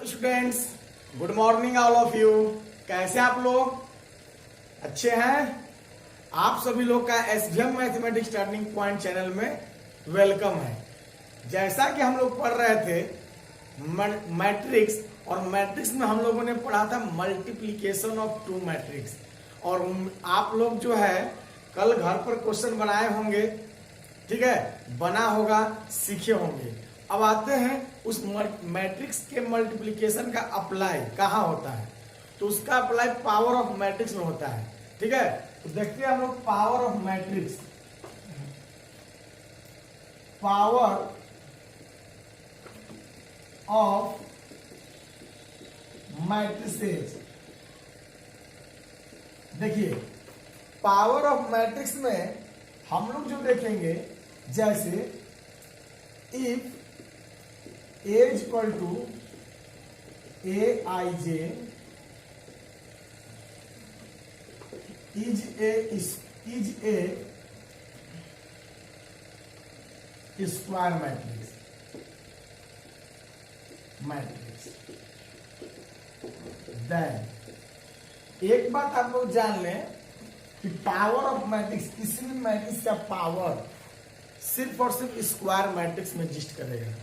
Students, good morning all of you. कैसे आप लोग? अच्छे हैं? आप सभी लोग का SVM mathematics turning point channel में वेलकम है। जैसा कि हम लोग पढ़ रहे थे मैट्रिक्स, और मैट्रिक्स में हम लोगों ने पढ़ा था मल्टीप्लीकेशन ऑफ टू मैट्रिक्स, और आप लोग जो है कल घर पर क्वेश्चन बनाए होंगे, ठीक है, बना होगा, सीखे होंगे। अब आते हैं उस मैट्रिक्स के मल्टीप्लिकेशन का अप्लाई कहाँ होता है। तो उसका अप्लाई पावर ऑफ मैट्रिक्स में होता है, ठीक है। तो देखते हैं हम लोग power of matrix. Power of matrices, देखिए पावर ऑफ मैट्रिक्स में हम लोग जो देखेंगे, जैसे if A is equal to Aij is a square matrix, then एक बात आप लोग जान लें कि पावर ऑफ मैट्रिक्स, किसी भी मैट्रिक्स का पावर सिर्फ और सिर्फ स्क्वायर मैट्रिक्स में एग्जिस्ट करेगा।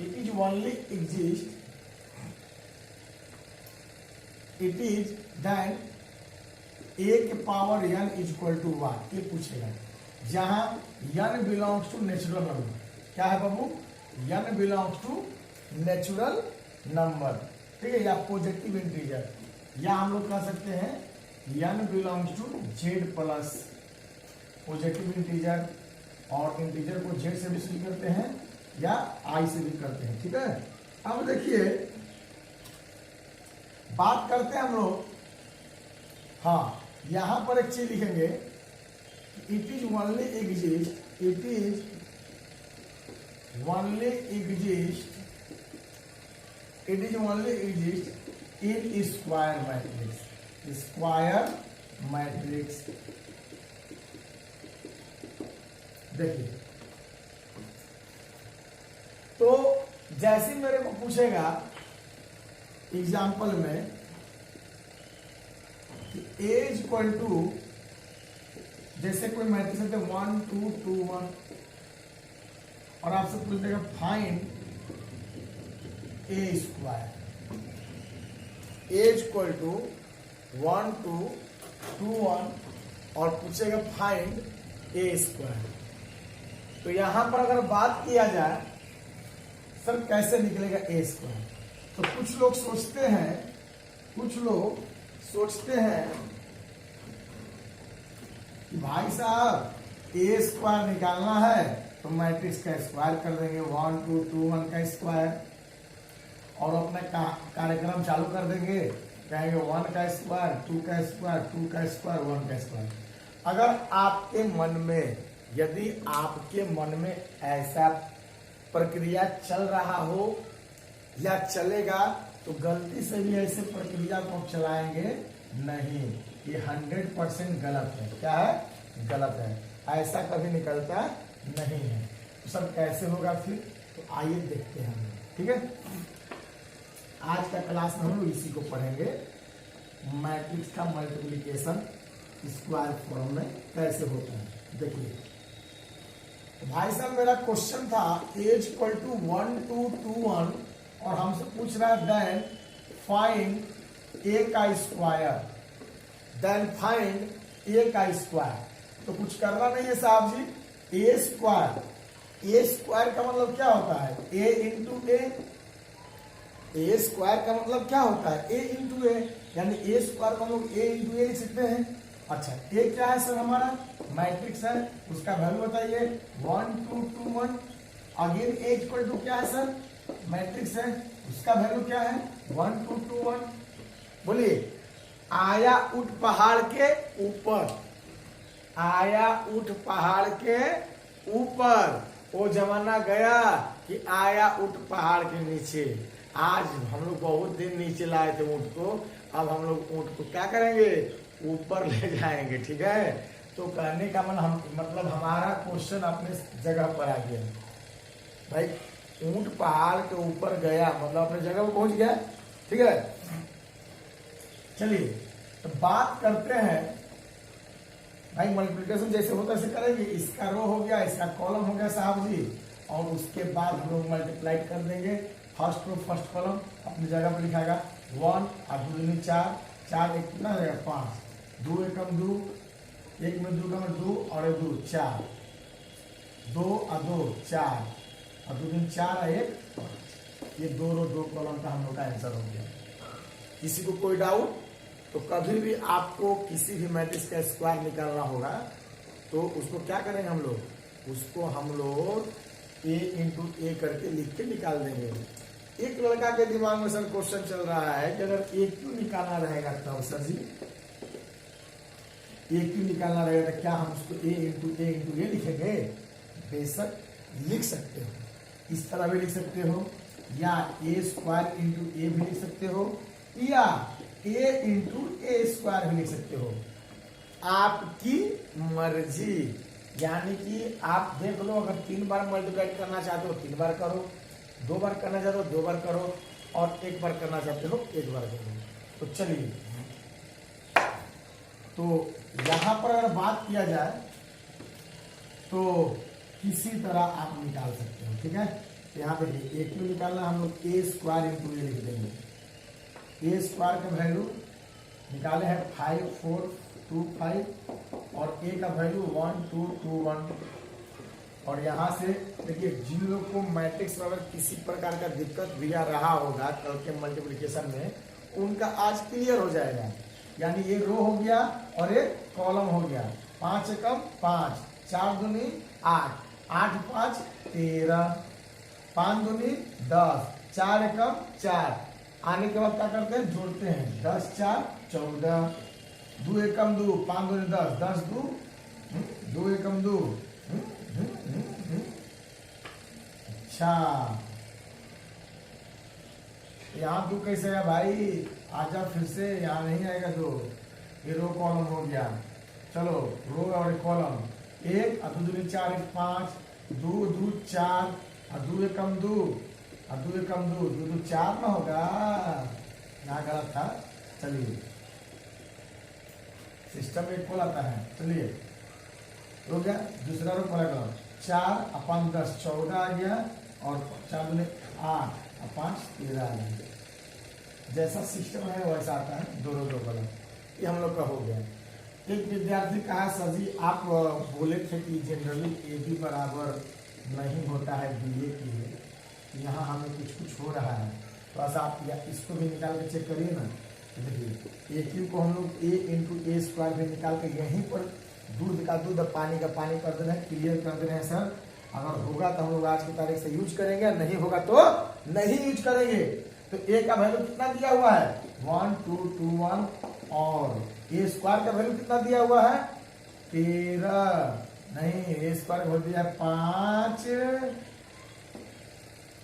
It is only exist, it is then a के power n is equal to 1, ये पूछेगा। जहां n belongs to natural number, क्या है बाबू? n belongs to natural number, ठीक है, या पॉजिटिव इंटीजर, या हम लोग कह सकते हैं n belongs to z plus positive integer, और इंटीजर को z से भी शुरू करते हैं या आई से भी करते हैं, ठीक है। अब देखिए बात करते हैं हम लोग, हाँ यहां पर एक चीज लिखेंगे, it is only exist, it is only exist, it is only exist in square matrix, square matrix. देखिए तो जैसे मेरे को पूछेगा एग्जाम्पल में कि A इज इक्वल टू, जैसे कोई मैट्रिक्स है 1 2 2 1, और आपसे पूछ देगा find A square, A is equal to 1 2 2 1, और पूछेगा फाइंड A स्क्वायर। तो यहां पर अगर बात किया जाए सर कैसे निकलेगा ए स्क्वायर, तो कुछ लोग सोचते हैं कि भाई साहब ए स्क्वायर निकालना है तो मैट्रिक्स का स्क्वायर कर देंगे, 1 2 2 1 का स्क्वायर, और अपना कार्यक्रम चालू कर देंगे, कहेंगे 1 का स्क्वायर 2 का स्क्वायर 2 का स्क्वायर 1 का स्क्वायर। अगर आपके मन में, यदि आपके मन में ऐसा प्रक्रिया चल रहा हो या चलेगा, तो गलती से भी ऐसे प्रक्रिया को चलाएंगे नहीं, ये 100% गलत है। क्या है? गलत है, ऐसा कभी निकलता नहीं है। तो सब कैसे होगा फिर? तो आइए देखते हैं हम, ठीक है। आज का क्लास में हम लोग इसी को पढ़ेंगे, मैट्रिक्स का मल्टीप्लिकेशन स्क्वायर फॉर्म में कैसे होता है। देखिए भाई साहब, मेरा क्वेश्चन था a इक्वल टू 1 2 2 1, और हमसे पूछ रहा है देन फाइंड a का स्क्वायर, देन फाइंड a का स्क्वायर। तो कुछ करना नहीं है साहब जी, a स्क्वायर का मतलब क्या होता है? a इंटू a स्क्वायर का मतलब क्या होता है? a इंटू a, यानी a स्क्वायर का मतलब a इंटू a लिख सकते हैं। अच्छा, a क्या है सर? हमारा मैट्रिक्स है, उसका वैल्यू बताइए 1 2 2 1। अगेन a इक्वल टू क्या है सर? मैट्रिक्स है, उसका वैल्यू क्या है? 1 2 2 1। बोलिए, आया उठ पहाड़ के ऊपर, आया उठ पहाड़ के ऊपर। वो जमाना गया कि आया उठ पहाड़ के नीचे। आज हम लोग बहुत दिन नीचे लाए थे ऊँट को, अब हम लोग ऊँट को क्या करेंगे, ऊपर ले जाएंगे। ठीक है, तो कहने का मतलब हमारा क्वेश्चन अपने जगह पर आ गया भाई। ऊँट पहाड़ के ऊपर गया मतलब अपने जगह पर पहुंच गया। ठीक है, चलिए तो बात करते हैं भाई। मल्टीप्लिकेशन जैसे होता है ऐसे करेंगे। इसका रो हो गया, इसका कॉलम हो गया साहब जी, और उसके बाद हम लोग मल्टीप्लाई कर देंगे। फर्स्ट रो फर्स्ट कॉलम अपनी जगह पर लिखाएगा 1 और 2 दूनी 4, 4 एक कितना हो जाएगा 5, 2 एकम 2, 1 में 2 का 2 और 2 4, 2 और 2 4 और 2 दूनी 4 और 1 5। ये 2 रो 2 कॉलम का हम लोग का आंसर हो गया। किसी को कोई डाउट? तो कभी भी आपको किसी भी मैट्रिक्स का स्क्वायर निकालना होगा तो उसको क्या करेंगे हम लोग, उसको हम लोग a इंटू ए करके लिख के निकाल देंगे। एक लड़का के दिमाग में सर क्वेश्चन चल रहा है कि अगर ए क्यों निकालना रहेगा तब सर जी ए क्यों निकालना रहेगा तो क्या हम उसको ए इंटू ए लिखेंगे? बेशक लिख सकते हो, इस तरह भी लिख सकते हो, या ए स्क्वायर इंटू ए भी लिख सकते हो, या ए इंटू ए स्क्वायर भी लिख सकते हो, आपकी मर्जी। यानी कि आप देख लो, अगर 3 बार मल्टीप्लाई करना चाहते हो 3 बार करो, 2 बार करना चाहते हो 2 बार करो, और 1 बार करना चाहते हो 1 बार करो। तो चलिए, तो यहां पर अगर बात किया जाए तो किसी तरह आप निकाल सकते हो। ठीक है, तो यहाँ पे ए क्यों निकालना, हम लोग ए स्क्वायर इंटू ए लिख देंगे। ए स्क्वायर का वैल्यू निकाले हैं 5 4 2 5 और ए का वैल्यू 1 2 2 1। और यहाँ से देखिए, जिन लोग को मैट्रिक्स में अगर किसी प्रकार का दिक्कत भी आ रहा होगा कल के मल्टीप्लिकेशन में, उनका आज क्लियर हो जाएगा। यानी ये रो हो गया और एक कॉलम हो गया। 5 एकम 5, 4 दूनी 8, 8 5 13, 5 दूनी 10, 4 एकम 4। आने के बाद क्या करते हैं, जोड़ते हैं, 10 4 14, 2 एकम 2, 5 दूनी 10, 10 2, 2 एकम 2। अच्छा, यहाँ 2 कैसे है भाई, आजा फिर से, यहाँ नहीं आएगा 2। ये रो कॉलम हो गया। चलो, रो और कॉलम, 1 और 2 दूनी 4 1 5, 2 2 4 और 2 एकम 2 और 2 एकम 2, 2 2 4 ना होगा, यहाँ गलत था। चलिए, सिस्टम एक खोल आता है। चलिए, हो गया। दूसरा रो पड़ेगा 4 और 5 10 14 आ गया, और 4 दूनी 8 और 5 13 आ गया। जैसा सिस्टम है वैसा आता है, 2 रो 2 कॉलम। ये हम लोग का हो गया। एक विद्यार्थी कहा, सर जी आप बोले थे कि जनरली ए बी बराबर नहीं होता है बी ए की है, यहाँ हमें कुछ हो रहा है, तो ऐसा आप इसको भी निकाल के चेक करिए ना। देखिए, ए क्यू को हम लोग ए इंटू ए स्क्वायर भी निकाल के यहीं पर दूध का दूध पानी का पानी कर देना है, क्लियर कर देना है सर। अगर होगा तो हम लोग आज की तारीख से यूज करेंगे, नहीं होगा तो नहीं यूज करेंगे। तो ए का वैल्यू कितना दिया हुआ है, 1 2 2 1, और ए स्क्वायर का वैल्यू कितना दिया हुआ है, 13। नहीं, ए स्क्वायर का वैल्यू दिया है 5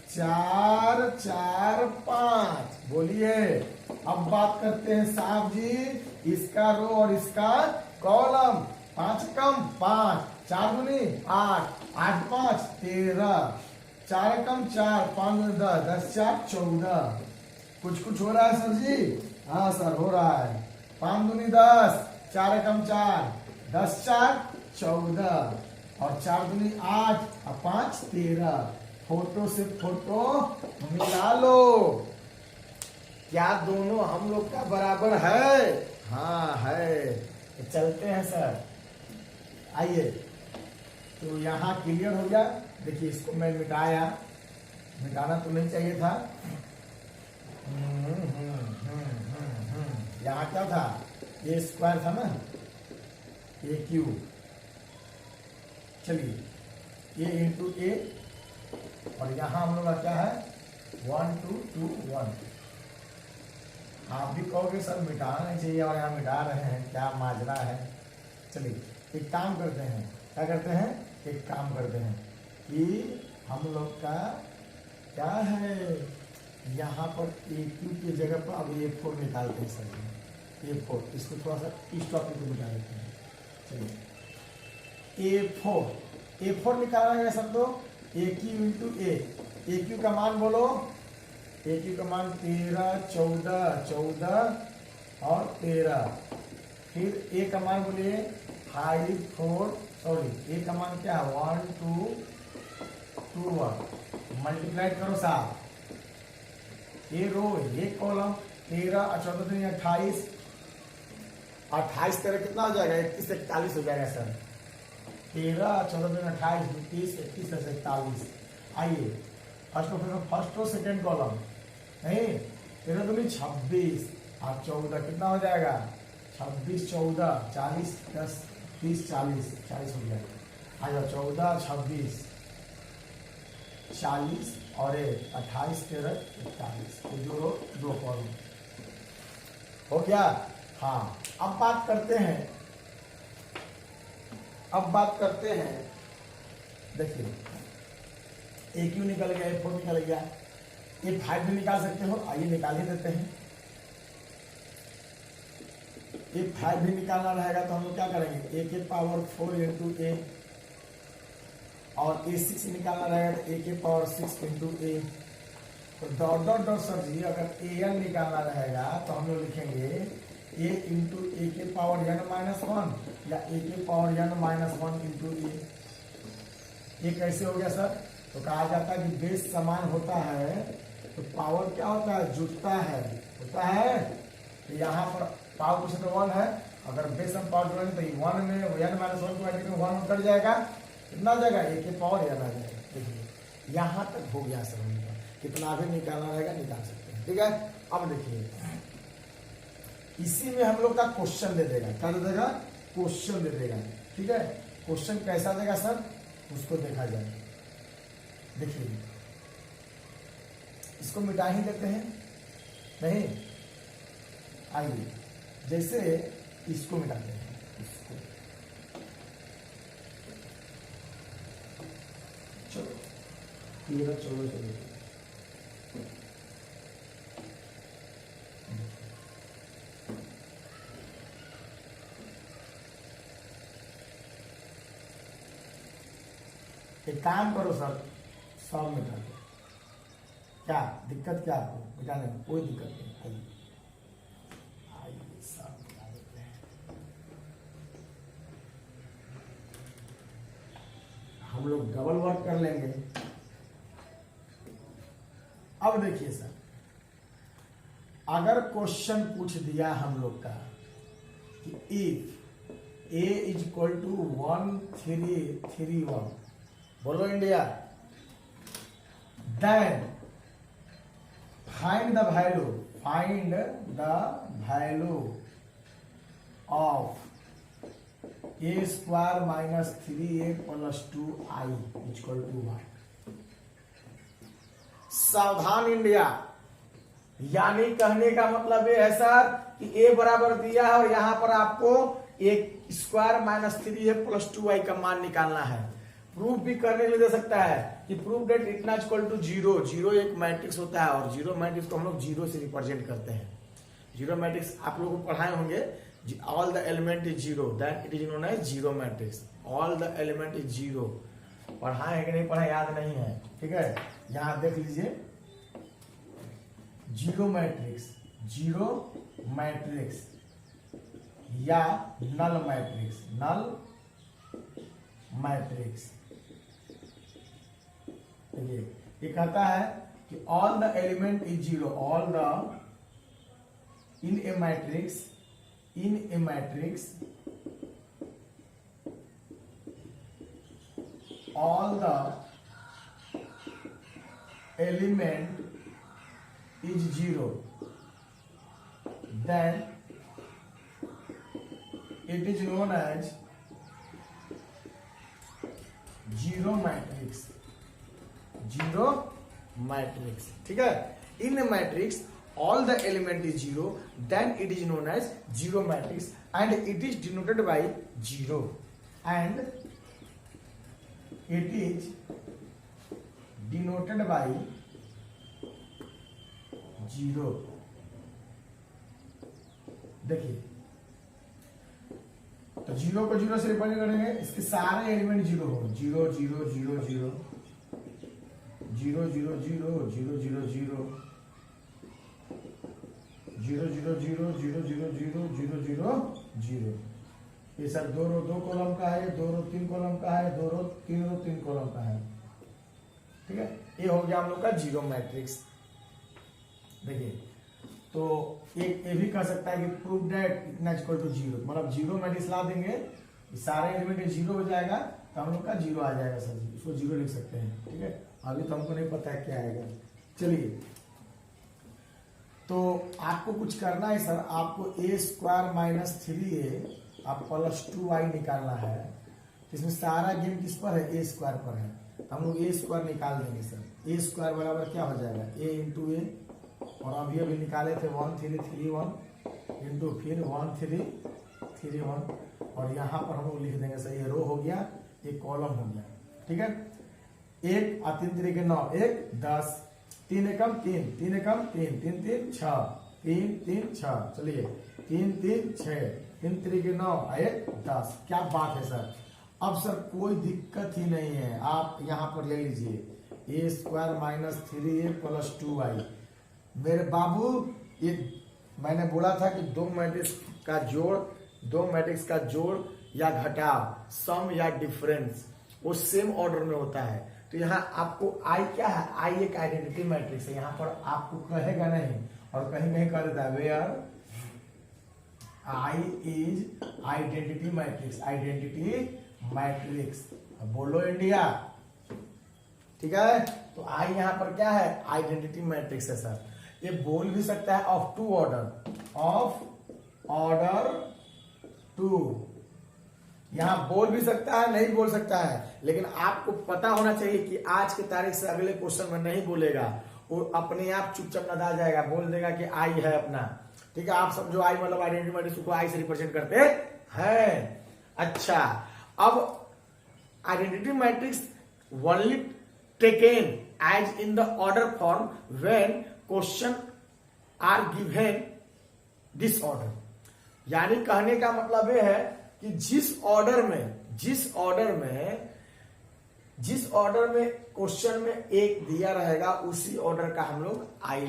4 4 5। बोलिए, अब बात करते हैं साहब जी, इसका रो और इसका कॉलम। 5 कम 5, 4 दूनी 8, 8 5 13, 4 कम 4, 5 दूनी 10, 10 4 14। कुछ हो रहा है सर जी? हाँ सर, हो रहा है। 5 दूनी 10, 4 कम 4, 10 4 14, और 4 दूनी 8 और 5 13। फोटो से फोटो मिला लो, क्या दोनों हम लोग का बराबर है? हाँ है। तो चलते हैं सर, आइए। तो यहाँ क्लियर हो गया। देखिए, इसको मैं मिटाना तो नहीं चाहिए था। यहाँ क्या था, ए स्क्वायर था ना, ए क्यू। चलिए, ए इंटू ए, और यहाँ हम लोग का क्या है, 1 2 2 1। आप भी कहोगे सर मिटाना नहीं चाहिए, और यहाँ मिटा रहे हैं, क्या माजरा है। चलिए, एक काम करते हैं, क्या करते हैं, एक काम करते हैं कि हम लोग का क्या है, यहाँ पर AQ की जगह पर अब A4 निकालते हैं सर। A4 इसको थोड़ा सा इस टॉपिक को मिटा देते हैं। चलिए A4 निकालना है सर, तो AQ इंटू AQ का मान बोलो, AQ का मान 13, 14 और 13। फिर A का मान बोलिए 5, 4, सॉरी A का मान क्या है 1, 2, 2, 1 मल्टीप्लाइड करो साहब, ये रो ये कॉलम 13 और 14 दूनी 28, 28 13 कितना हो जाएगा 31 से 41 हो जाएगा सर। 13 14 दूनी 28, 30 31 से 41। आइए फर्स्ट रो सेकेंड कॉलम नहीं, 13 दूनी 26 और 14 कितना हो जाएगा 26 14 40 10 30 40 हो जाएगा। आ जाओ 14 26 40 और 28 13 41 तो जोड़ो 2 कॉलम हो गया। हाँ अब बात करते हैं, देखिए AQ निकल गया, A4 निकल गया, A5 भी निकाल सकते हो, आइए निकाल ही देते हैं। A5 भी निकालना रहेगा तो हम लोग क्या करेंगे, A के पावर 4 इंटू A, और A6 निकालना रहेगा तो A के पावर 6 इंटू A। तो डॉट डॉट डॉट सर जी अगर AN निकालना रहेगा तो हम लोग लिखेंगे A इंटू A के पावर n-1 या A के पावर n-1 इंटू A। ये कैसे हो गया सर, तो कहा जाता है कि बेस समान होता है तो पावर क्या होता है, जुटता है, होता है। तो यहाँ पर पावर पूछे तो 1 है, अगर बेस हम पावर जोड़ेंगे तो 1 में n-1 को ऐड करके 1 कट जाएगा, कितना जाएगा A के पावर n आ जाएगा। देखिए यहाँ तक हो गया सर, कितना भी निकालना रहेगा निकाल सकते हैं, ठीक है। अब देखिए इसी में हम लोग का क्वेश्चन दे देगा, क्या दे देगा, क्वेश्चन दे देगा, ठीक है। क्वेश्चन कैसा देगा सर, उसको देखा जाए। देखिए इसको मिटा ही देते हैं, नहीं आइए जैसे इसको मिटाते हैं, इसको चलो 13 14 चलो एक काम करो सर, सब मिटा दो, क्या दिक्कत क्या आपको, मिटाने में कोई दिक्कत नहीं। आइए सब मिटा देते हैं, हम लोग डबल वर्क कर लेंगे। अब देखिए सर, अगर क्वेश्चन पूछ दिया हम लोग का कि if A is equal to 1 3 3 1, बोलो India, then find the value of A square minus 3A plus 2I equal to 1। सावधान इंडिया, यानी कहने का मतलब ये है सर कि A बराबर दिया है और यहां पर आपको A square minus 3A plus 2I का मान निकालना है। प्रूफ भी करने के लिए दे सकता है कि प्रूफ डेट इतना इक्वल टू 0, 0 एक मैट्रिक्स होता है और 0 मैट्रिक्स को हम लोग 0 से रिप्रेजेंट करते हैं। 0 मैट्रिक्स आप लोगों को पढ़ाए होंगे, all the element is 0 that it is known as 0 matrix. All the element is 0 पढ़ाए है कि नहीं पढ़ाए याद नहीं है, ठीक है। यहां देख लीजिए 0 मैट्रिक्स या नल मैट्रिक्स, देखिए ये कहता है कि all the element is 0, all the in A matrix all the element is 0, then it is known as 0 matrix, ठीक है। इन a matrix all the element is 0, then it is known as 0 matrix and it is denoted by 0। and it is denoted by 0। देखिए, तो 0 को 0 से represent करेंगे, इसके सारे element 0 हो, 0 0 0 0 0 0 0 0 0 0 0 0 0 0 0 0 0 0 0। ये सर 2 रो 2 कॉलम का है, 2 रो 3 कॉलम का है, 2 रो 3 कॉलम का है। ठीक है, ये हो गया हम लोग का जीरो मैट्रिक्स। देखिए, तो एक ये भी कह सकता है कि प्रूव दैट इतना इक्वल टू 0, मतलब जीरो मैट्रिक्स ला देंगे, सारे एलिमेंट 0 हो जाएगा तो हम लोग का 0 आ जाएगा सर जी, इसको 0 लिख सकते हैं। ठीक है, अभी तो हमको नहीं पता है क्या आएगा। चलिए, तो आपको कुछ करना है सर, आपको a² माइनस 3a आप प्लस 2y निकालना है। इसमें सारा गेम किस पर है, a² पर है, तो हम लोग a² निकाल देंगे सर। a² बराबर क्या हो जाएगा, a इंटू ए, और अभी निकाले थे 1 3 3 1 इंटू फिर 1 3 3 1, और यहाँ पर हम लोग लिख देंगे सर, ये रो हो गया, ये कॉलम हो गया। ठीक है, 1 और 3 3 के 9, 1 10, 3 एकम 3, 3 एकम 3, 3 3 6, 3 3 6, चलिए 3 3 6, 3 3 के 9, 1 10। क्या बात है सर, अब सर कोई दिक्कत ही नहीं है, आप यहाँ पर ले लीजिए a² minus 3a plus 2y। मेरे बाबू, ये मैंने बोला था कि दो मैट्रिक्स का जोड़ या घटाव, सम या डिफरेंस, वो सेम ऑर्डर में होता है। तो यहाँ आपको आई क्या है, आई एक आइडेंटिटी मैट्रिक्स है, यहाँ पर आपको कहेगा नहीं और कहीं नहीं कह देता है where I is identity matrix, identity matrix. बोलो इंडिया। ठीक है, तो आई यहाँ पर क्या है, आइडेंटिटी मैट्रिक्स है सर। ये बोल भी सकता है ऑफ टू ऑर्डर 2, यहां बोल भी सकता है, नहीं बोल सकता है, लेकिन आपको पता होना चाहिए कि आज की तारीख से अगले क्वेश्चन में नहीं बोलेगा, वो अपने आप चुपचाप नदा जाएगा, बोल देगा कि आई है अपना। ठीक है, आप समझो आई मतलब आइडेंटिटी मैट्रिक्स को आई से रिप्रेजेंट करते हैं। अच्छा, अब identity matrix only taken as in the order form when question are given this order. यानी कहने का मतलब यह है कि जिस ऑर्डर में क्वेश्चन में एक दिया रहेगा, उसी ऑर्डर का हम लोग आई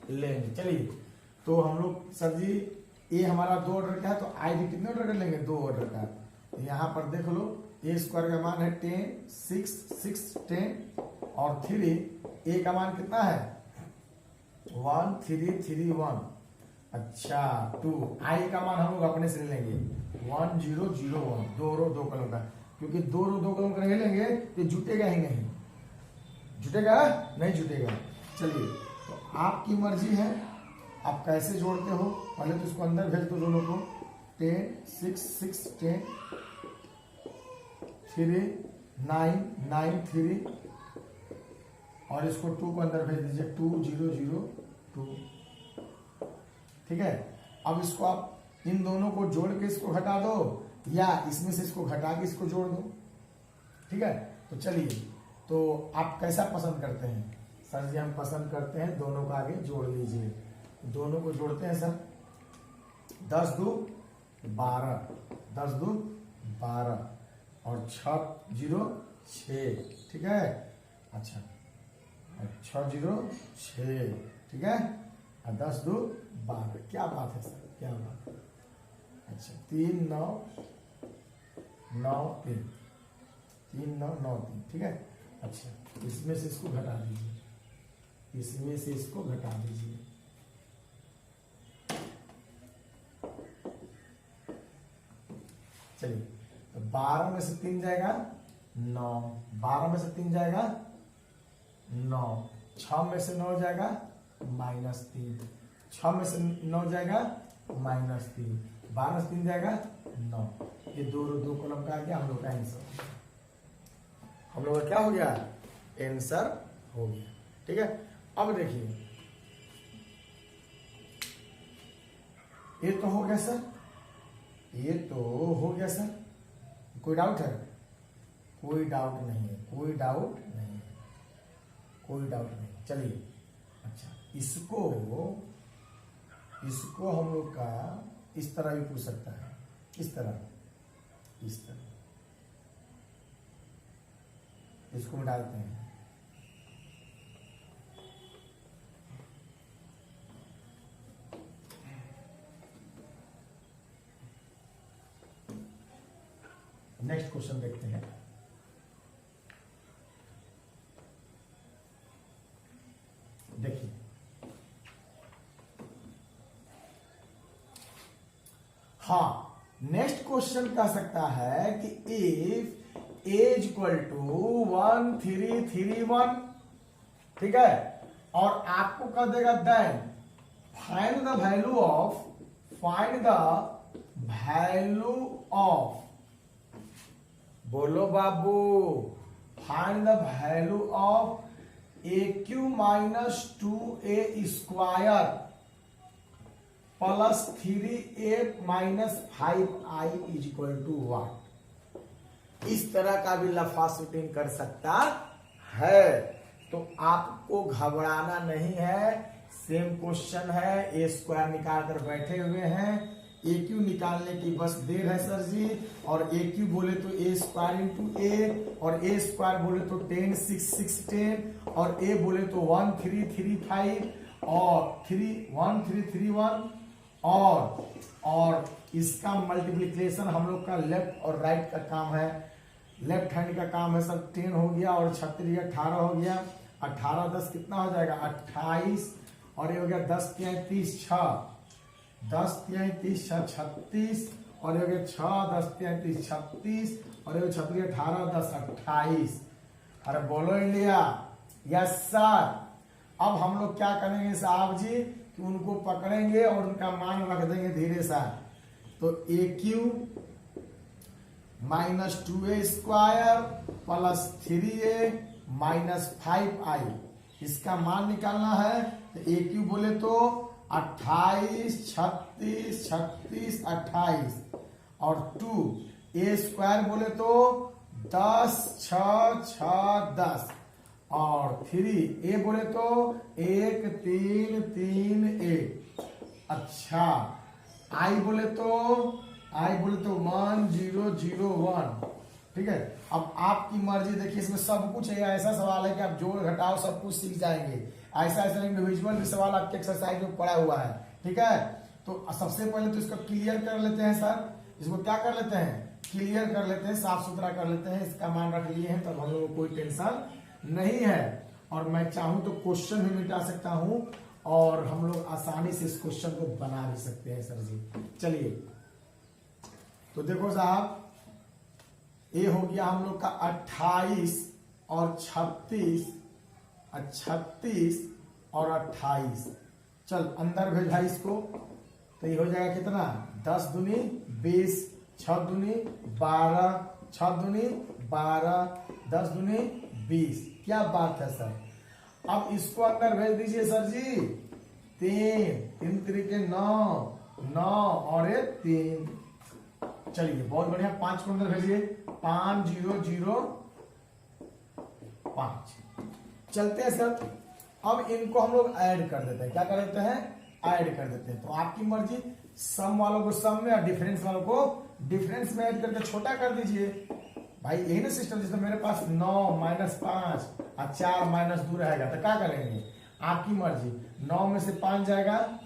लेंगे। चलिए, तो हम लोग सर जी, ये हमारा 2 ऑर्डर का है, तो आई भी कितने ऑर्डर का लेंगे, 2 ऑर्डर का। तो यहां पर देख लो, a² का मान है 10 6 6 10, और 3 a का मान कितना है 1 3 3 1। अच्छा, 2 आई का मान हम लोग अपने से लेंगे 1 0 0 1, 2 रो 2 कॉलम का, क्योंकि 2 रो 2 कॉलम का नहीं लेंगे तो जुटेगा ही नहीं, जुटेगा नहीं जुटेगा। चलिए, तो आपकी मर्जी है, आप कैसे जोड़ते हो, पहले तो इसको अंदर भेज दो दोनों को, 10 6 6 10 3 9 9 3, और इसको 2 को अंदर भेज दीजिए, 2 0 0 2। ठीक है, अब इसको आप इन दोनों को जोड़ के इसको घटा दो, या इसमें से इसको घटा के इसको जोड़ दो। ठीक है, तो चलिए, तो आप कैसा पसंद करते हैं सर जी? हम पसंद करते हैं दोनों को आगे जोड़ लीजिए, दोनों को जोड़ते हैं सर। 10 2 12, 10 2 12, और 6 0 6। ठीक है, अच्छा, 6 0 6। ठीक है, 10 2 12। क्या बात है सर, क्या बात है। अच्छा, 3 9 9 3, 3 9 9 3। ठीक है, अच्छा, इसमें से इसको घटा दीजिए, इसमें से इसको घटा दीजिए। चलिए, तो 12 में से 3 जाएगा 9, 12 में से 3 जाएगा 9, 6 में से 9 जाएगा -3, 6 में से 9 जाएगा -3, 12 से 3 जाएगा 9। ये 2 कॉलम का आ गया हम लोग का आंसर। हम लोग का क्या हो गया, आंसर हो गया। ठीक है, अब देखिए, ये तो हो गया सर, ये तो हो गया सर, कोई डाउट है? कोई डाउट नहीं है, कोई डाउट नहीं है, कोई डाउट नहीं। चलिए अच्छा, इसको हम लोग का इस तरह भी पूछ सकता है, इस तरह इसको हम डालते हैं। नेक्स्ट क्वेश्चन देखते हैं। देखिए हाँ, नेक्स्ट क्वेश्चन कह सकता है कि इफ एज इक्वल टू 1331, ठीक है, और आपको कह देगा then find the value of, बोलो बाबू, find the value of A Q minus 2a square plus 3a minus 5i is equal to 1। इस तरह का भी लफा शूटिंग कर सकता है, तो आपको घबराना नहीं है। सेम क्वेश्चन है, ए स्क्वायर निकाल कर बैठे हुए हैं, ए क्यू निकालने की बस देर है सर जी। और ए क्यू बोले तो ए स्क्वायर इंटू ए, और ए स्क्वायर बोले तो 10 6 6 10, और ए बोले तो 1335 और 1331, और इसका मल्टीप्लिकेशन हम लोग का लेफ्ट और राइट का काम है, लेफ्ट हैंड का काम है सर। 10 हो गया और 36 18 हो गया, 18 10 कितना हो जाएगा 28, और ये हो गया 10 33 6, 10 33 6 36, और ये हो गया 6 10 33 36, और ये 36 18 10 28। अरे बोलो इंडिया, यस सर। अब हम लोग क्या करेंगे साहब जी कि उनको पकड़ेंगे और उनका मान रख देंगे धीरे सा। तो A Q minus 2a square plus 3a minus 5i, इसका मान निकालना है। तो ए क्यू बोले तो 28 36 36 28, और 2a स्क्वायर बोले तो 10 6 6 10, और 3a बोले तो 1 3 3 1। अच्छा, आई बोले तो 1 0 0 1, ठीक है। अब आपकी मर्जी, देखिए इसमें सब कुछ है, ऐसा सवाल है कि आप जोड़ घटाओ सब कुछ सीख जाएंगे। ऐसा इंडिविजुअल भी सवाल आपके एक्सरसाइज में पड़ा हुआ है, ठीक है। तो सबसे पहले तो इसको क्लियर कर लेते हैं सर, इसको क्या कर लेते हैं, क्लियर कर लेते हैं, साफ सुथरा कर लेते हैं। इसका मान रख लिए हैं तब हम लोग को कोई टेंशन नहीं है, और मैं चाहूं तो क्वेश्चन भी मिटा सकता हूं, और हम लोग आसानी से इस क्वेश्चन को बना भी सकते हैं सर जी। चलिए तो देखो साहब, ये हो गया हम लोग का 28 और 36 और 28। चल अंदर भेजा इसको, तो ये हो जाएगा कितना, 10 दूनी 20, 6 दूनी 12, 6 दूनी 12, 10 दूनी 20। क्या बात है सर। अब इसको अंदर भेज दीजिए सर जी। 3 तरीके 9 और 3। चलिए बहुत बढ़िया, 5 को अंदर भेजिए, 5 0 0 5। चलते हैं सर। अब इनको हम लोग ऐड कर देते हैं, क्या कर देते हैं, ऐड कर देते हैं। तो आपकी मर्जी, सम वालों को सम में और डिफरेंस वालों को डिफरेंस में ऐड करके छोटा कर दीजिए भाई। यही ना सिस्टम, जिसमें मेरे पास 9 माइनस 5 और 4 माइनस 2 रहेगा, तो क्या करेंगे, आपकी मर्जी। 9 में से 5 जाएगा,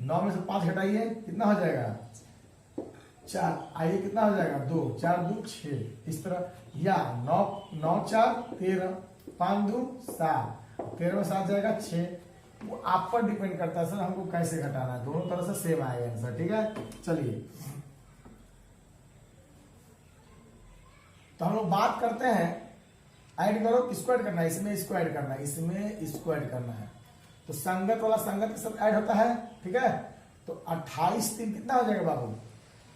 9 में से 5 घटाइए, कितना हो जाएगा 4, आइए कितना हो जाएगा 2, 4 2 6, इस तरह। या 9 9 4 13, 5 2 7, 13 में 7 जाएगा 6। वो आप पर डिपेंड करता है सर, हमको कैसे घटाना है, दोनों तरह से सेम आएगा आंसर, ठीक है। चलिए तो हम लोग बात करते हैं, ऐड करो, किसको ऐड करना है, इसमें इसको ऐड करना है, इसमें इसको ऐड करना है। तो संगत वाला संगत के साथ ऐड होता है, ठीक है। तो 28 3 कितना हो जाएगा बाबू,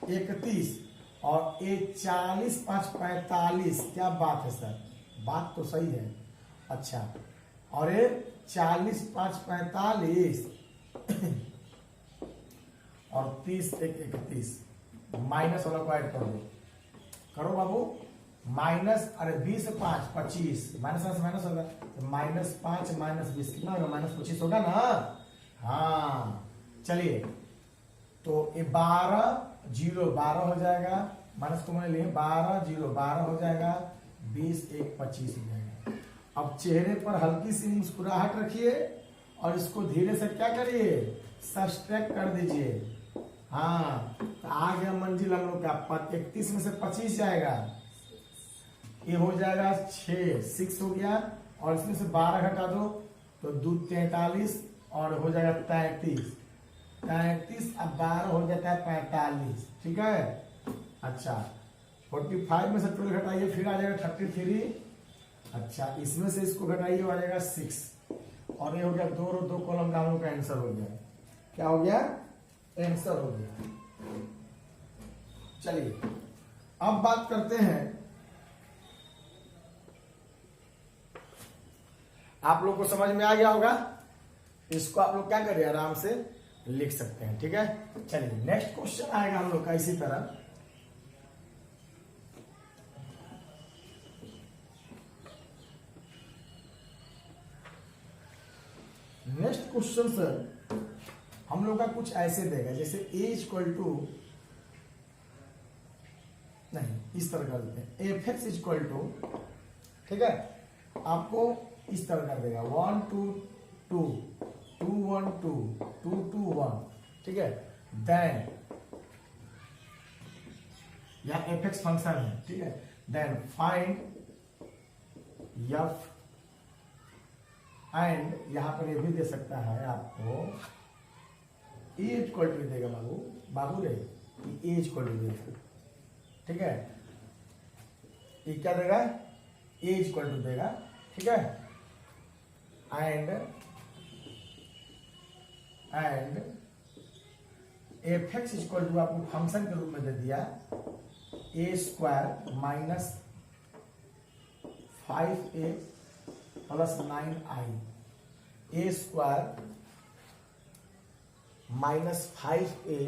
31, और 40 5 45। क्या बात है सर, बात तो सही है। अच्छा, और 40 5 45 और 30 एक 31, माइनस वाला को ऐड कर दो, करो बाबू। माइनस, अरे 20 से 5 25, माइनस माइनस होगा तो -5 -20 कितना होगा, -25 होगा ना। हाँ चलिए, तो ये 12 0 12 हो जाएगा, माइनस को मैंने लिए 12 0 12 हो जाएगा, 20 एक 25 हो जाएगा। अब चेहरे पर हल्की सी मुस्कुराहट रखिए और इसको धीरे से क्या करिए, सब्सट्रैक्ट कर दीजिए। हाँ तो आ गया मंजिल हम लोग का, 31 में से 25 जाएगा, ये हो जाएगा 6 हो गया, और इसमें से 12 घटा दो तो 2 43 और हो जाएगा 33 अब 12 हो जाता है 45, ठीक है। अच्छा 45 में से 12 घटाइए, फिर आ जाएगा 33। अच्छा इसमें से इसको घटाइए, आ जाएगा 6, और ये हो गया 2 और 2 कॉलम का हम लोग का आंसर हो गया। क्या हो गया, आंसर हो गया। चलिए अब बात करते हैं, आप लोग को समझ में आ गया होगा, इसको आप लोग क्या करिए, आराम से लिख सकते हैं, ठीक है। चलिए नेक्स्ट क्वेश्चन आएगा हम लोग का इसी तरह। नेक्स्ट क्वेश्चन सर हम लोग का कुछ ऐसे देगा, जैसे a इक्वल टू, नहीं इस तरह कर देते हैं, f(x) इक्वल टू, ठीक है, आपको इस तरह कर देगा 1 2 2 2 1 2 2 2 1, ठीक है। देन यह f(x) फंक्शन है, ठीक है। देन फाइंड f, एंड यहां पर ये भी दे सकता है आपको ए इक्वल टू देगा, बाबू रे ए इक्वल टू देगा, ठीक है। ये क्या देगा, ए इक्वल टू देगा, ठीक है। एंड f(x) इक्वल टू आपको फंक्शन के रूप में दे दिया a² minus 5a plus 9i, a² minus 5a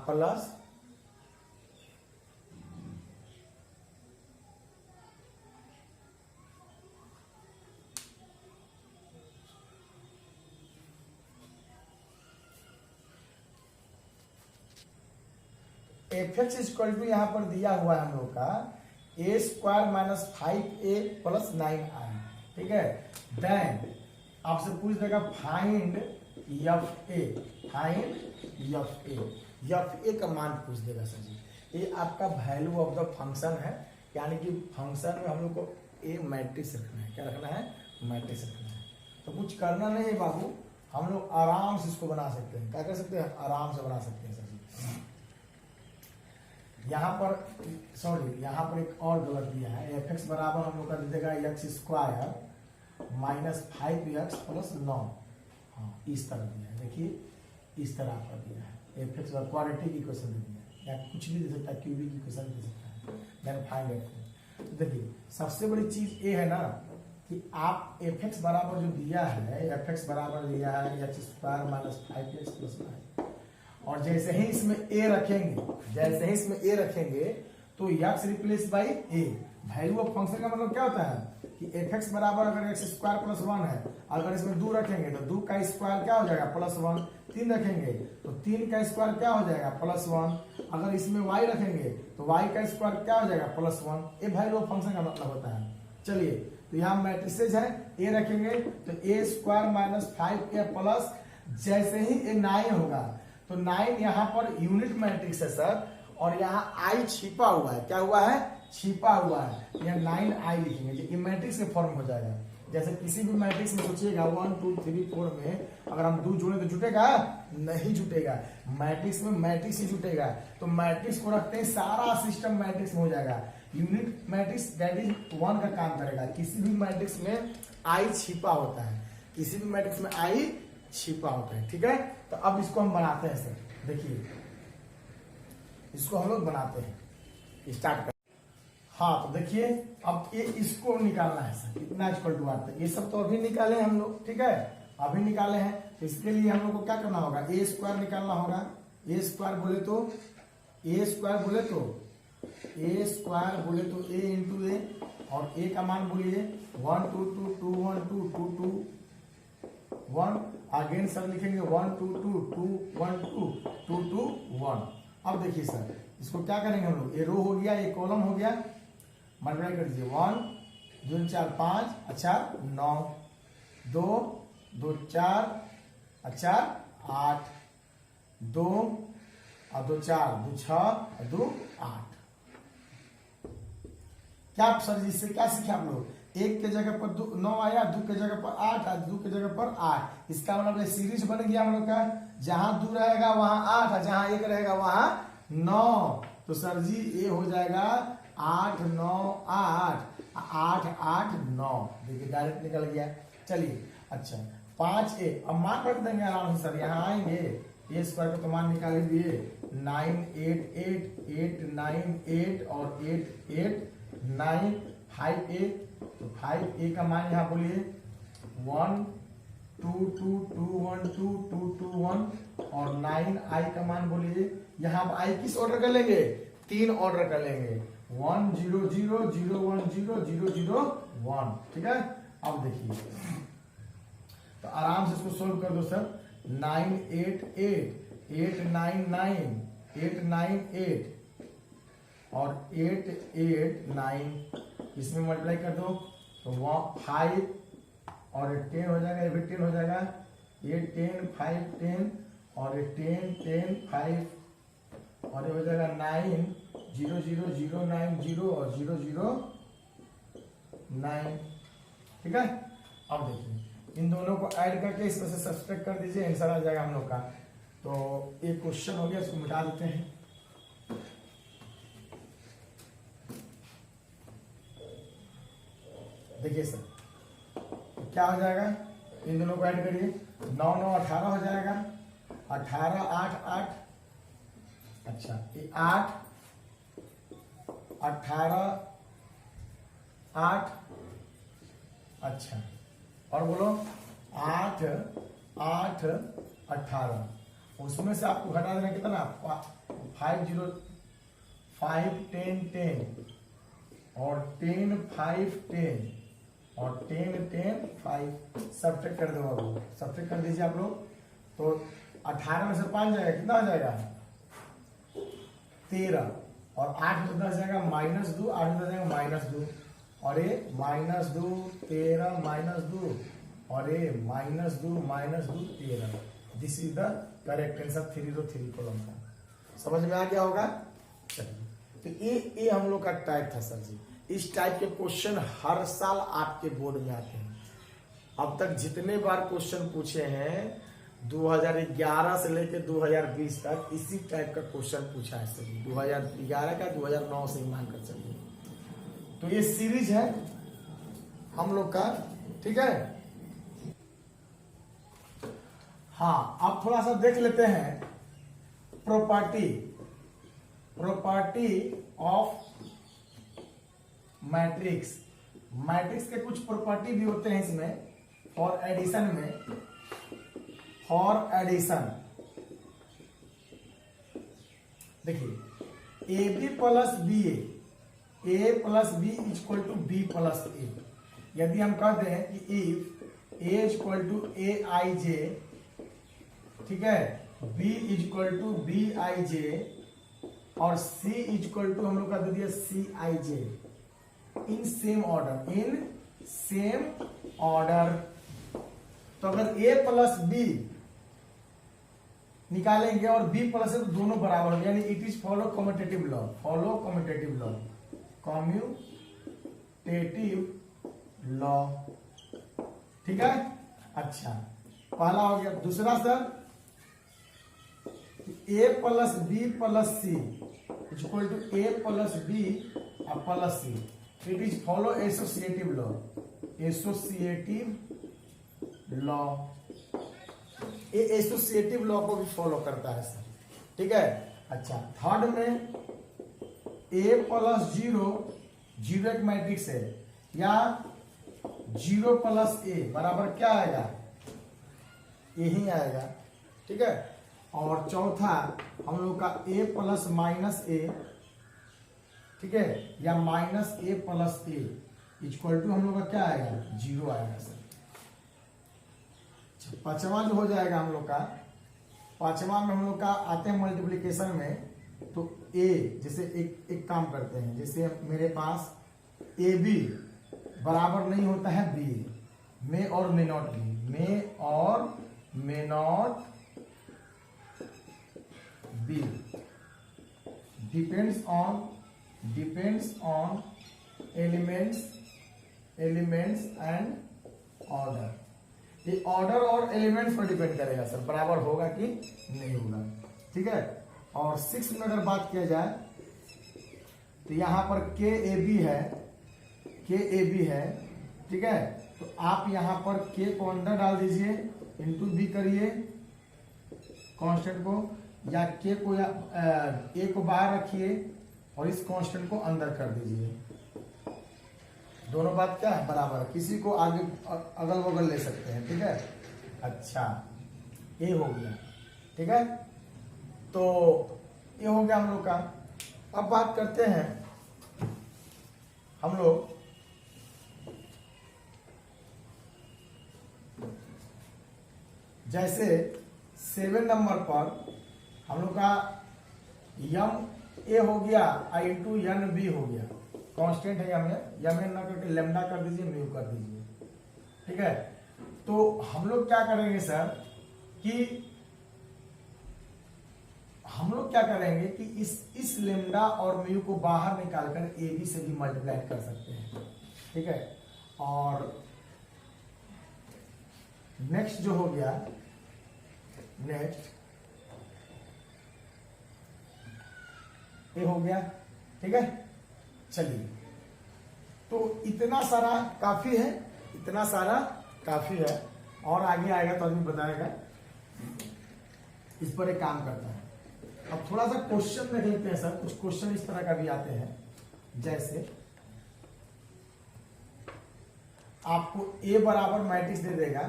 plus f(x) equal to यहां पर दिया हुआ है हम लोग का a² minus 5a plus 9i, ठीक है। देन आपसे पूछ देगा फाइंड fa का मान पूछ देगा सर जी। ये आपका वैल्यू ऑफ द फंक्शन है, यानी कि फंक्शन में हम लोग को ए मैट्रिक्स रखना है। क्या रखना है, मैट्रिक्स रखना है। तो कुछ करना नहीं है बाबू, हम लोग आराम से इसको बना सकते हैं। क्या कर सकते हैं, आराम से बना सकते हैं सर जी। यहाँ पर सॉरी, यहाँ पर एक और गलत दिया है, f(x) बराबर हम लोग का दे देगा x² माइनस 5x प्लस 9। हाँ इस तरह दिया है, देखिए इस तरह आपका दिया है। f(x) क्वाड्रेटिक इक्वेशन दे दिया, या कुछ भी दे सकता है, क्यूबिक इक्वेशन दे सकता है। Then find f। तो देखिए सबसे बड़ी चीज ये है ना कि आप f(x) बराबर जो दिया है, f(x) बराबर दिया है x² माइनस 5x प्लस 9, और जैसे ही इसमें a रखेंगे, तो x replace by a। Value of function का मतलब क्या होता है कि f(x) बराबर अगर x² प्लस 1 है, अगर इसमें 2 रखेंगे तो 2 का स्क्वायर क्या हो जाएगा, प्लस 1। 3 रखेंगे तो 3 का स्क्वायर क्या हो जाएगा, प्लस 1। अगर इसमें y रखेंगे तो y का स्क्वायर क्या हो जाएगा, प्लस 1। ये वैल्यू ऑफ फंक्शन का मतलब होता है। चलिए तो यहाँ मैट्रिसेज है, a रखेंगे तो a² माइनस 5a प्लस, जैसे ही a 9 होगा तो 9 यहाँ पर यूनिट मैट्रिक्स है सर, और यहाँ i छिपा हुआ है। क्या हुआ है, छिपा हुआ है। यहाँ 9i लिखेंगे, ये मैट्रिक्स में फॉर्म हो जाएगा। जैसे किसी भी मैट्रिक्स में सोचिएगा 1 2 3 4 में अगर हम 2 जोड़े तो जुटेगा, नहीं जुटेगा। मैट्रिक्स में मैट्रिक्स ही जुटेगा। तो मैट्रिक्स को रखते हैं, सारा सिस्टम मैट्रिक्स में हो जाएगा। यूनिट मैट्रिक्स दैट इज 1 का काम करेगा। किसी भी मैट्रिक्स में i छिपा होता है, किसी भी मैट्रिक्स में i छिपा होता है, ठीक है। तो अब इसको हम बनाते हैं सर, देखिए इसको हम लोग बनाते हैं, स्टार्ट कर। हाँ तो देखिए अब ये इसको निकालना है सर, कितना इक्वल टू आता है। ये सब तो अभी निकाले हम लोग, ठीक है, अभी निकाले हैं। तो इसके लिए हम लोग को क्या करना होगा, ए स्क्वायर निकालना होगा। ए स्क्वायर बोले तो ए इंटू ए, और ए का मान बोलिए 1 2 2 2 1 2 2 2 1। अगेन सर लिखेंगे 1 2 2 2 1 2 2 2 1। अब देखिए सर इसको क्या करेंगे हम लोग, ये रो हो गया, ये कॉलम हो गया, मल्टीप्लाई कर दीजिए 1 2 4 5 अच्छा 9, 2 2 4 अच्छा 8, 2 और 2 4 2 6 और 2 8। क्या सर जी इससे क्या सीखे आप लोग, एक के जगह पर 9 आया, 2 के जगह पर 8, 2 के जगह पर 8। इसका मतलब सीरीज बन गया हम लोग का, जहां 2 रहेगा वहां 8 और जहां 1 रहेगा वहां 9। तो सर जी ये हो जाएगा 8 9 8 8 8 9। देखिए डायरेक्ट निकल गया। चलिए अच्छा 5 ए, अब मान रख देंगे आराम से सर, यहाँ आएंगे ए स्क्वायर का तो मान निकाल दिए 9 8 8 8 9 8 और 8 8 9 5 ए, तो 5 ए का मान यहाँ बोलिए 1 2 2 2 1 2 2 2 1 और 9 आई का मान बोलिए, यहाँ आई किस ऑर्डर कर लेंगे, 3 ऑर्डर कर लेंगे 1 0 0 0 1 0 0 0 1। ठीक है, अब देखिए तो आराम से इसको सोल्व कर दो सर। 9 8 8 8 9 9 8 9 8 और 8 8 9, इसमें मल्टीप्लाई कर दो तो 5 और 10 हो जाएगा, ये भी 10 हो जाएगा, ये 10 5 10 और ये 10 10 5 और ये हो जाएगा 9 0 0 0 9 0 और 0 0 9। ठीक है, अब देखिए इन दोनों को ऐड करके इसमें से सब्सट्रैक्ट कर दीजिए, आंसर आ जाएगा हम लोग का। तो एक क्वेश्चन हो गया, इसको मिटा देते हैं। देखिए सर क्या हो जाएगा, इन दोनों को ऐड करिए, 9 9 18 हो जाएगा, 18 8 8 अच्छा ये 8 18 8 अच्छा और बोलो 8 8 18, उसमें से आपको घटा देना कितना 5 0 5 10 10 और 10 5 10 और 10 10 5 सब्ट्रैक्ट कर दो, बाबू सब्ट्रैक्ट कर दीजिए आप लोग। तो 18 में से 5 जाएगा, कितना हो जाएगा 13 और 8 में कितना जाएगा -2, 8 में जाएगा -2 और ये -2 13 -2 और ये -2 13। This is the correct answer 3 row 3 column का। समझ में आ गया होगा। चलिए तो ये हम लोग का टाइप था सर जी। इस टाइप के क्वेश्चन हर साल आपके बोर्ड में आते हैं। अब तक जितने बार क्वेश्चन पूछे हैं 2011 से लेकर 2020 तक इसी टाइप का क्वेश्चन पूछा है सर। 2011 का 2009 से ही मान कर चलिए। तो ये सीरीज है हम लोग का, ठीक है। हाँ अब थोड़ा सा देख लेते हैं प्रॉपर्टी ऑफ मैट्रिक्स। मैट्रिक्स के कुछ प्रॉपर्टी भी होते हैं इसमें। फॉर एडिशन देखिए A B plus B A plus B equal to B plus A. यदि हम कहते हैं कि if A equal to A I J, ठीक है, B equal to B I J और सी इक्वल टू हम लोग का दे दिया सी आई जे इन सेम ऑर्डर। तो अगर a प्लस बी निकालेंगे और b प्लस तो दोनों बराबर हो, यानी it is follow commutative law. ठीक है, अच्छा पहला हो गया। दूसरा sir a plus B plus C equal to A plus B plus C. It is follow associative law. ये एसोसिएटिव लॉ को भी फॉलो करता है सर, ठीक है। अच्छा थर्ड में a प्लस 0 एक मैट्रिक्स है, या 0 प्लस a बराबर क्या आएगा ए ही आएगा, ठीक है। और चौथा हम लोग का ए प्लस माइनस ए, ठीक है, या minus A plus A equal to हम लोग का क्या आएगा, 0 आएगा सर। पांचवा जो हो जाएगा हम लोग का, पांचवा में हम लोग का आते हैं मल्टीप्लिकेशन में, तो ए जैसे एक काम करते हैं, जैसे मेरे पास ए बी बराबर नहीं होता है बी, मे और मे नॉट बी, मे और may not be, depends on elements and order. ये ऑर्डर और एलिमेंट्स पर डिपेंड करेगा सर, बराबर होगा कि नहीं होगा, ठीक है। और 6 में अगर बात किया जाए तो यहां पर के ए बी है, ठीक है। तो आप यहां पर के को अंदर डाल दीजिए, इंटू बी करिए कांस्टेंट को, या के को या ए को बाहर रखिए और इस कांस्टेंट को अंदर कर दीजिए। दोनों बात क्या है, बराबर, किसी को आगे अगल बगल ले सकते हैं, ठीक है। अच्छा, ये हो गया, ठीक है। तो ये हो गया हम लोग का। अब बात करते हैं हम लोग जैसे 7 नंबर पर हम लोग का यम ए हो गया इंटू यन बी हो गया, कांस्टेंट है यम एन ना करके लेमडा कर दीजिए, म्यू कर दीजिए, ठीक है। तो हम लोग क्या करेंगे सर कि हम लोग क्या करेंगे कि इस लेमडा और म्यू को बाहर निकालकर ए बी से भी मल्टीप्लाई कर सकते हैं, ठीक है। और नेक्स्ट जो हो गया, नेक्स्ट ये हो गया, ठीक है। चलिए, तो इतना सारा काफी है, इतना सारा काफी है, और आगे आएगा तो आदमी बताएगा। इस पर एक काम करता है। अब थोड़ा सा क्वेश्चन में देखते हैं सर, कुछ क्वेश्चन इस तरह का भी आते हैं, जैसे आपको ए बराबर मैट्रिक्स दे देगा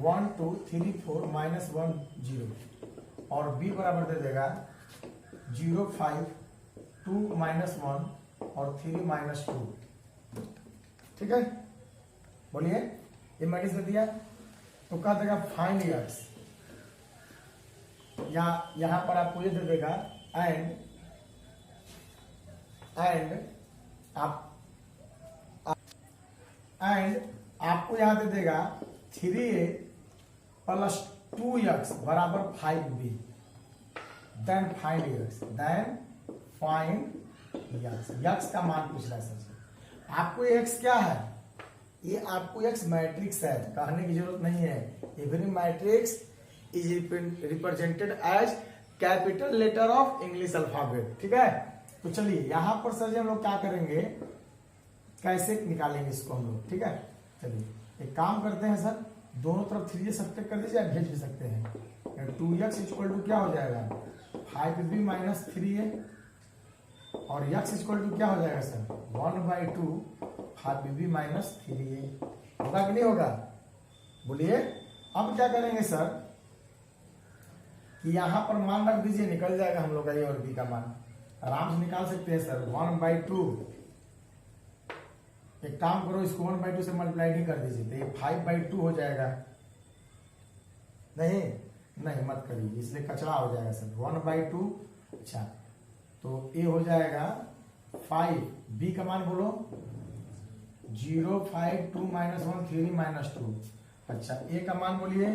1 2 3 4 -1 0, और बी बराबर दे देगा 0 5 2 -1 और 3 -2, ठीक है। बोलिए, ये मैट्रिक्स दे दिया तो कह देगा फाइंड एक्स, या यहां पर आपको ये दे देगा एंड आपको यहां दे देगा 3a + 2x बराबर 5b, देन फाइंड x का मान पूछ रहा है सर। आपको x क्या है, ये आपको x मैट्रिक्स है, कहने की जरूरत नहीं है। Every matrix is represented as capital letter of English alphabet, ठीक है। तो चलिए यहां पर सर हम लोग क्या करेंगे, कैसे निकालेंगे इसको हम लोग, ठीक है। चलिए एक काम करते हैं सर, दोनों तरफ 3 सब्ट्रैक्ट कर दीजिए, भेज भी सकते हैं। 2x इक्वल टू क्या हो जाएगा, 5b - 3a, और x इक्वल टू क्या हो जाएगा सर, 1/2 5b - 3a। होगा कि नहीं होगा, बोलिए। अब क्या करेंगे सर कि यहां पर मान रख दीजिए, निकल जाएगा हम लोग का ए और बी का मान, आराम से निकाल सकते हैं सर। 1/2, एक काम करो, इसको 1/2 से मल्टीप्लाई नहीं कर दीजिए, तो ये 5/2 हो जाएगा। नहीं मत करिए, इसलिए कचरा हो जाएगा सर। 1/2, अच्छा, तो ए हो जाएगा 5, बी का मान बोलो 0 5 2 -1 3 -2, अच्छा ए का मान बोलिए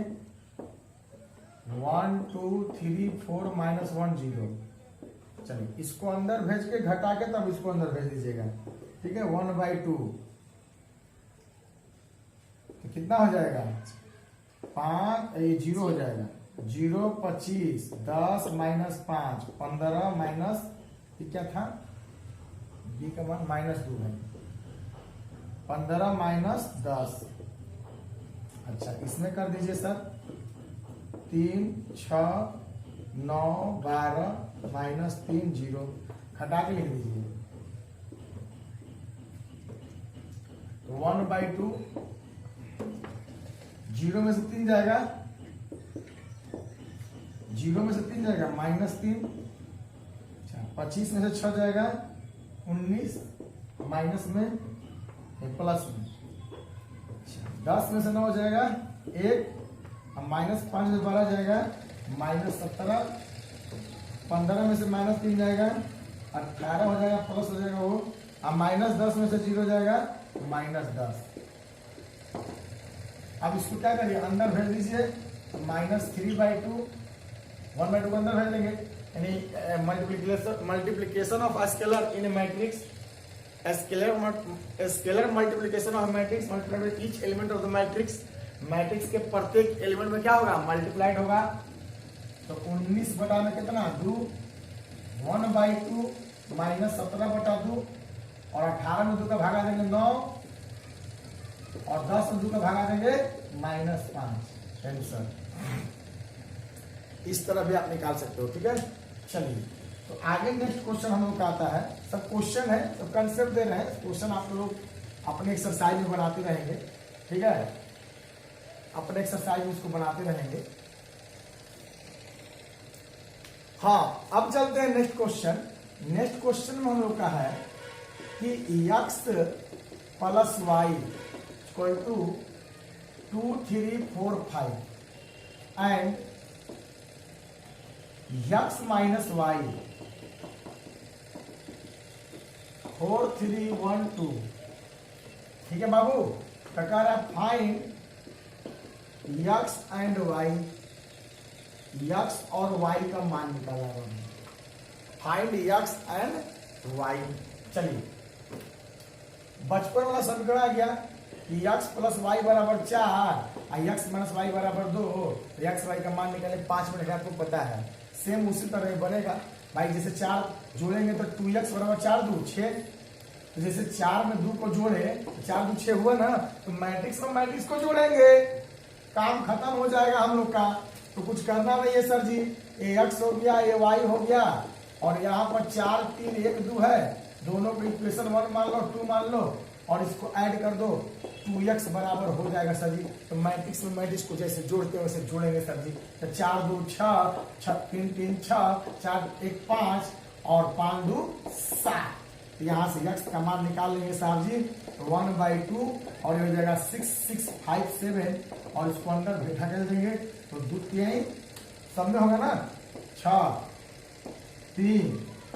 1 2 3 4 -1 0। चलिए इसको अंदर भेज के घटा के तब इसको अंदर भेज दीजिएगा, ठीक है। 1/2 तो कितना हो जाएगा, 5, ये 0 हो जाएगा, 0 25 10 -5 15 ये क्या था, बी का मान -2 है, 15 - 10, अच्छा इसमें कर दीजिए सर 3 6 9 12 -3 0, घटा के लिख दीजिए। 1/2 जीरो में से 3 जाएगा, जीरो में से 3 जाएगा -3। अच्छा 25 में से 6 जाएगा 19, माइनस में प्लस में। अच्छा 10 में से 9 जाएगा 1, -5 में 12 जाएगा -17। 15 में से -3 जाएगा 18 हो जाएगा, प्लस हो जाएगा वो। अब -10 में से 0 जाएगा -10। अब इसको क्या करिए, अंदर भेज दीजिए। -3/2, 1/2 को अंदर भेज देंगे, यानी multiplication of scalar in A matrix, scalar multiplication of matrix multiplied by each element of the matrix. Matrix के प्रत्येक एलिमेंट में क्या होगा, मल्टीप्लाइड होगा। तो 19 बटा में कितना 2, 1/2 -17/2, और 18 में 2 का भागा देंगे 9, और 10 में 2 का भागा देंगे -5। आंसर इस तरह भी आप निकाल सकते हो। ठीक है, चलिए तो आगे नेक्स्ट क्वेश्चन हम लोग का आता है। सब क्वेश्चन है, सब कंसेप्ट दे रहे हैं, क्वेश्चन आप लोग अपने एक्सरसाइज में बनाते रहेंगे। ठीक है, अपने एक्सरसाइज में इसको बनाते रहेंगे। हाँ, अब चलते हैं नेक्स्ट क्वेश्चन। नेक्स्ट क्वेश्चन में हम लोग का है कि x + y = 2, 3, 4, 5 and x - y 4, 3, 1, 2। ठीक है बाबू, तो कह रहा है find x and y, x और y का मान निकाला है। Find x and y। चलिए बचपन वाला समीकरण आ गया कि x + y = 4 और x - y = 2। x y का मान निकाले 5 मिनट, आपको पता है। सेम उसी तरह बनेगा भाई, जैसे 4 जोड़ेंगे तो 2x = 4 2 6। तो जैसे 4 में 2 को जोड़े, 4 2 6 हुआ ना, तो मैट्रिक्स में मैट्रिक्स को जोड़ेंगे, काम खत्म हो जाएगा हम लोग का। तो कुछ करना नहीं है सर जी, ये x हो गया, ये y हो गया, और यहाँ पर 4 3 1 2 है, दोनों को इक्वेशन 1 मान लो, 2 मान लो, और इसको ऐड कर दो, 2x बराबर हो जाएगा सर जी। तो मैट्रिक्स में मैट्रिक्स को जैसे जोड़ते हैं वैसे जोड़ेंगे सर जी। तो 4 2 6, 3 3 6, 4 1 5, और 5 2 7। यहाँ से x का मान निकाल लेंगे साहब जी, 1/2, और ये हो जाएगा 6 6 5 7, और इसको अंदर ढकेल देंगे तो 2 3 सब में होगा ना, 6 3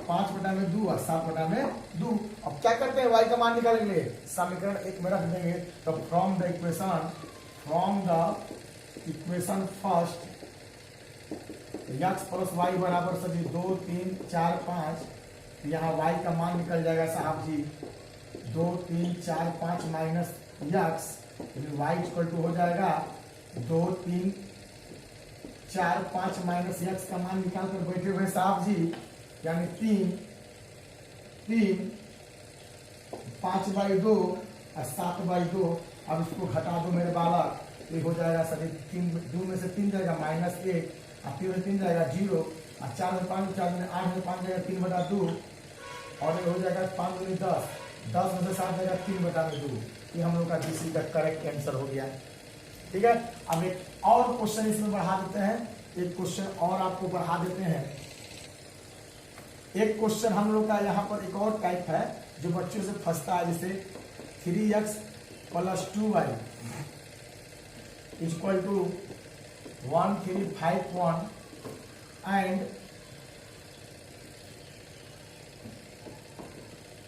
5/2 और 7/2। अब क्या करते हैं, y का मान निकालेंगे, समीकरण 1 में रख देंगे। तो from the equation first x + y बराबर सर जी 2 3 4 5। यहाँ y का मान निकल जाएगा साहब जी 2 3 4 5 माइनस x, y = हो जाएगा 2 3 4 5 माइनस x का मान निकाल कर बैठे हुए साहब जी, यानी 3 5/2 और 7/2। अब इसको घटा दो मेरे बालक, ये हो जाएगा सर 3 2 में से 3 जाएगा -1, और 3 में 3 जाएगा 0, और 4 में 5 4 में 8 में 5 जाएगा 3/2, और ये हो जाएगा 5 में 10, 10 में से 7 जाएगा 3/2। ये हम लोग का जीसी का करेक्ट आंसर हो गया। ठीक है, अब एक और क्वेश्चन इसमें बढ़ा देते हैं, एक क्वेश्चन और आपको बढ़ा देते हैं। एक क्वेश्चन हम लोग का यहाँ पर एक और टाइप है जो बच्चों से फंसता है, जैसे 3x + 2y = 1 3 5 1 and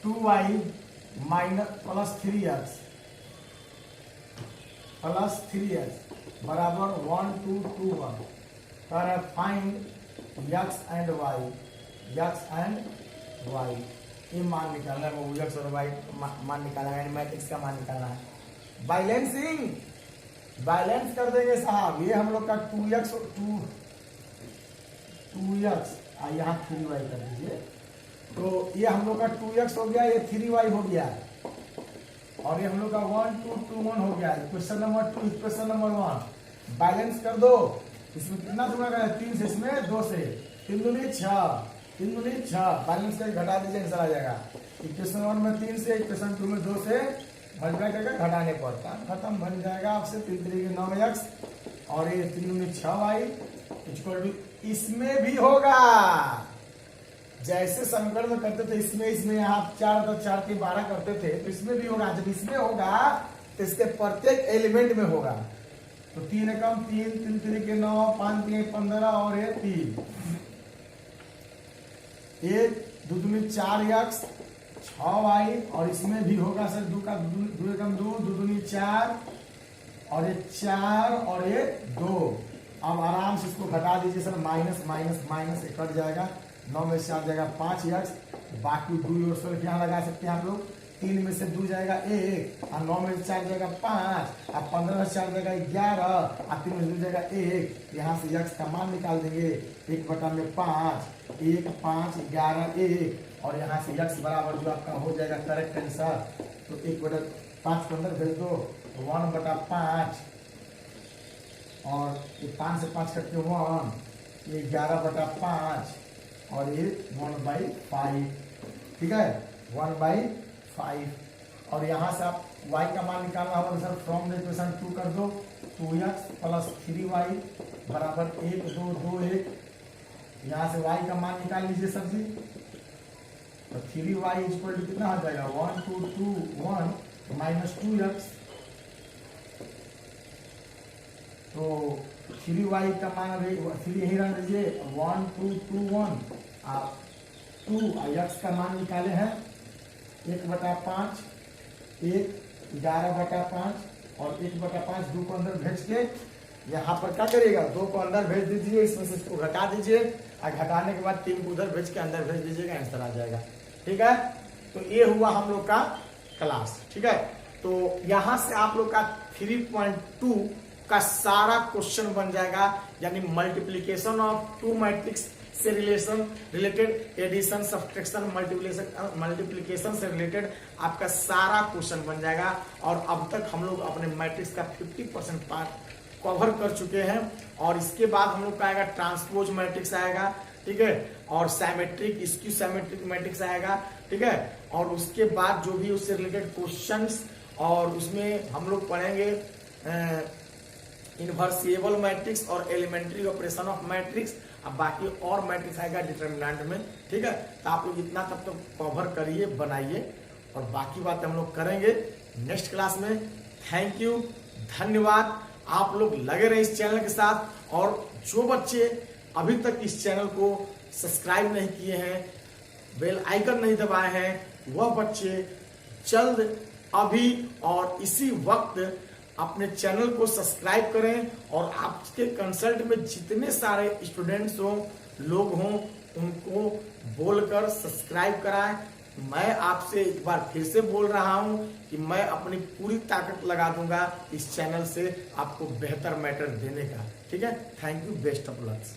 2y + 3x बराबर 1 2 2 1। फाइंड x एंड y, ये मान निकालना है, वो x और y मान निकालना है, मैट्रिक्स का मान निकालना है। बैलेंस कर देंगे साहब। ये हम लोग का 2x यहाँ 3y कर दीजिए, तो ये हम लोग का 2x हो गया, ये 3y हो गया, और ये हम लोग का 1 2 2 1 हो गया। Question number 2, question number 1 balance कर दो। इसमें कितना जुड़ा गया, 3 से, इसमें 2 से, 3 दूनी 6, 3 दूनी 6, बैलेंस करके घटा दीजिए, आंसर आ जाएगा। इक्वेशन 1 में 3 से, इक्वेशन 2 में 2 से मल्टीप्लाई करके घटाने पड़ता है, खत्म, बन जाएगा आपसे 3 3 के 9x और ये 3 में 6y इक्वल टू, इसमें भी होगा जैसे समीकरण में करते थे, इसमें यहाँ 4 तो 4 के 12 करते थे, तो इसमें भी होगा। जब इसमें होगा तो इसके प्रत्येक एलिमेंट में होगा। तो 3 एकम 3, 3 3 के 9, 5 3 15 और ये 3, 1 2 दूनी 4x 6y और इसमें भी होगा सर 2 का 2 एकम 2, 2 दूनी 4 और ये 4 और ये 2। अब आराम से इसको घटा दीजिए sir, minus minus minus cut जाएगा, 9 में से 4 जाएगा 5x, बाकी 2 योरसेल्फ यहाँ लगा सकते हैं आप लोग। 3 में से 2 जाएगा 1 और 9 में से 4 जाएगा 5 और 15 में से 4 जाएगा 11 और 3 में से 2 जाएगा 1। यहाँ से x का मान निकाल देंगे, 1/5, 1 5 11 1 और यहाँ से x बराबर जो आपका हो जाएगा करेक्ट आंसर। तो 1/5 के अंदर भेज दो, 1/5 और ये 5 से 5 कट के 1, ये 11/5 और ये 1/5, ठीक है, 1/5। और यहाँ से आप y का मान निकालना होगा सर, फ्रॉम द इक्वेशन 2 कर दो, 2x प्लस 3y बराबर 1 2 2 1। यहाँ से y का मान निकाल लीजिए सर जी, तो 3y इक्वल टू कितना हो जाएगा, 1 2 2 1 माइनस 2x। तो 3y का मान अभी 3 यही रख दीजिए, 1 2 2 1 आप 2 x का मान निकाले हैं 1/5, 1 11/5 और 1/5 2 को अंदर भेज के यहाँ पर क्या करिएगा, 2 को अंदर भेज दीजिए, इसमें से इसको घटा दीजिए और घटाने के बाद 3 को उधर भेज के अंदर भेज दीजिएगा, आंसर आ जाएगा। ठीक है, तो ये हुआ हम लोग का क्लास। ठीक है, तो यहाँ से आप लोग का 3.2 का सारा क्वेश्चन बन जाएगा, यानी मल्टीप्लीकेशन ऑफ 2 मैट्रिक्स से रिलेटेड, एडिशन सब्ट्रैक्शन मल्टीप्लिकेशन से रिलेटेड आपका सारा क्वेश्चन बन जाएगा। और अब तक हम लोग अपने मैट्रिक्स का 50% पार्ट कवर कर चुके हैं और इसके बाद हम लोग का आएगा ट्रांसपोज मैट्रिक्स आएगा, ठीक है, और साइमेट्रिक स्क्यू साइमेट्रिक मैट्रिक्स आएगा, ठीक है, और उसके बाद जो भी उससे रिलेटेड क्वेश्चंस, और उसमें हम लोग पढ़ेंगे इनवर्सिबल मैट्रिक्स और एलिमेंट्री ऑपरेशन ऑफ मैट्रिक्स। अब बाकी और मैट्रिक्स आएगा डिटरमिनेंट में। ठीक है, तो आप लोग इतना तब तक कवर करिए, बनाइए, और बाकी बातें हम लोग करेंगे नेक्स्ट क्लास में। थैंक यू, धन्यवाद। आप लोग लगे रहे इस चैनल के साथ, और जो बच्चे अभी तक इस चैनल को सब्सक्राइब नहीं किए हैं, बेल आइकन नहीं दबाए हैं, वह बच्चे जल्द अभी और इसी वक्त अपने चैनल को सब्सक्राइब करें, और आपके कंसल्ट में जितने सारे स्टूडेंट्स हों, लोग हों, उनको बोलकर सब्सक्राइब कराएं। मैं आपसे एक बार फिर से बोल रहा हूं कि मैं अपनी पूरी ताकत लगा दूंगा इस चैनल से आपको बेहतर मैटर देने का। ठीक है, thank you, best of lux.